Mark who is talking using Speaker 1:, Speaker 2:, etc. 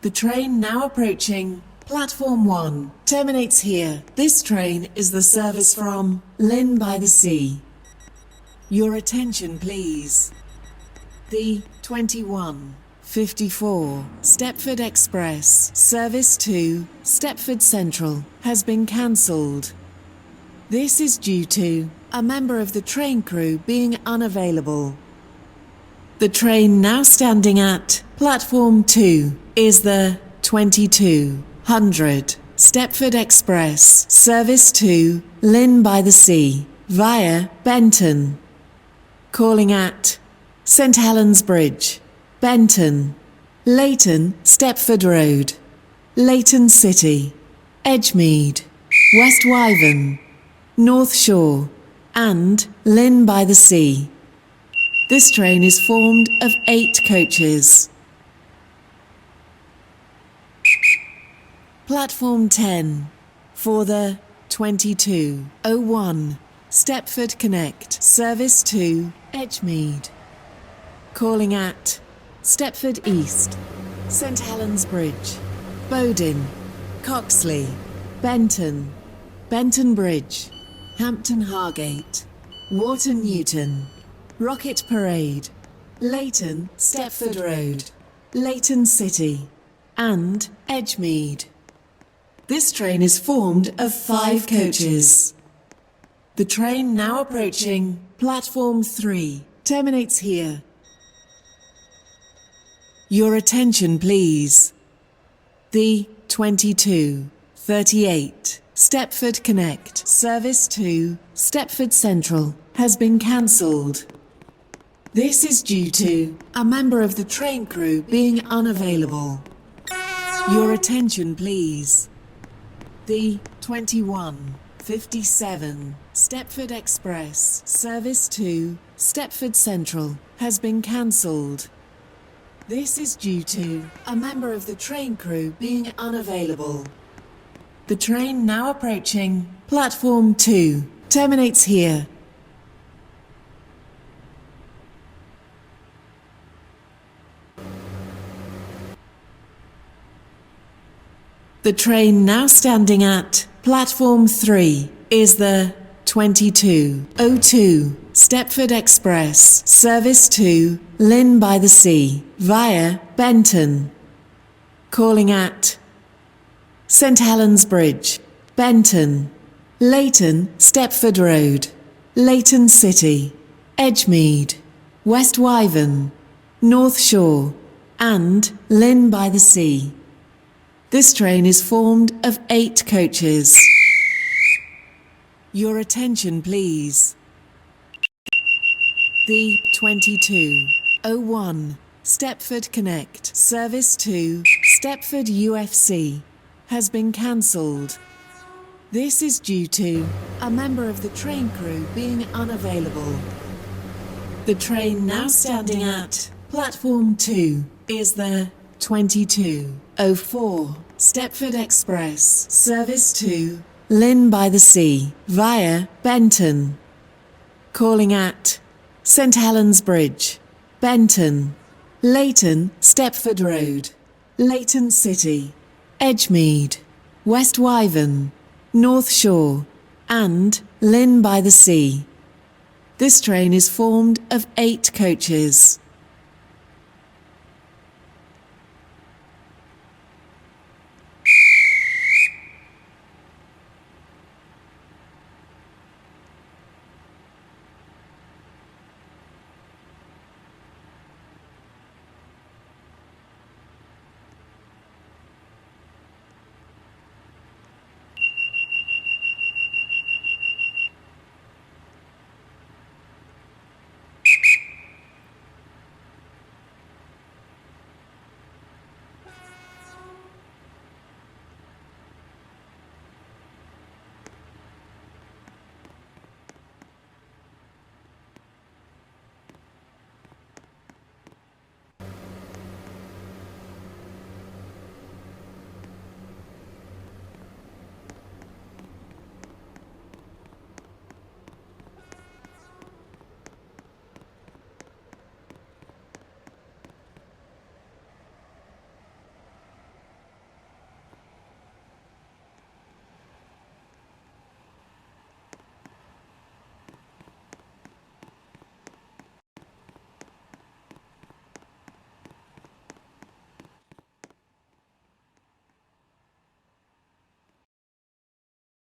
Speaker 1: The train now approaching Platform 1 terminates here. This train is the service from Lynn by the Sea. Your attention, please. The 21:54 Stepford Express service to Stepford Central has been cancelled. This is due to a member of the train crew being unavailable. The train now standing at Platform 2 is the 2200 Stepford Express service to Lynn by the Sea via Benton. Calling at St Helens Bridge, Benton, Leighton Stepford Road, Leighton City, Edgemead, West Wyvern, North Shore and Lynn by the Sea. This train is formed of 8 coaches. Platform 10 for the 2201 Stepford Connect service to Edgemead. Calling at Stepford East, St Helens Bridge, Bowdon, Coxley, Benton, Benton Bridge, Hampton Hargate, Wharton Newton, Rocket Parade, Leighton Stepford Road, Leighton City and Edgemead. This train is formed of 5 coaches. The train now approaching Platform 3 terminates here. Your attention, please. The 22:38 Stepford Connect service to Stepford Central has been cancelled. This is due to a member of the train crew being unavailable. Your attention, please. The 21:57 Stepford Express service to Stepford Central has been cancelled. This is due to a member of the train crew being unavailable. The train now approaching Platform 2 terminates here. The train now standing at Platform 3 is the 2202 Stepford Express service to Lynn by the Sea via Benton. Calling at St Helens Bridge, Benton, Leighton Stepford Road, Leighton City, Edgemead, West Wyvern, North Shore and Lynn by the Sea. This train is formed of 8 coaches. Your attention, please. The 2201 Stepford Connect service to Stepford UFC has been cancelled. This is due to a member of the train crew being unavailable. The train now standing at Platform 2 is the 2204 Stepford Express service to Lynn by the Sea via Benton. Calling at St Helens Bridge, Benton, Leighton Stepford Road, Leighton City, Edgemead, West Wyvern, North Shore and Lynn by the Sea. This train is formed of 8 coaches.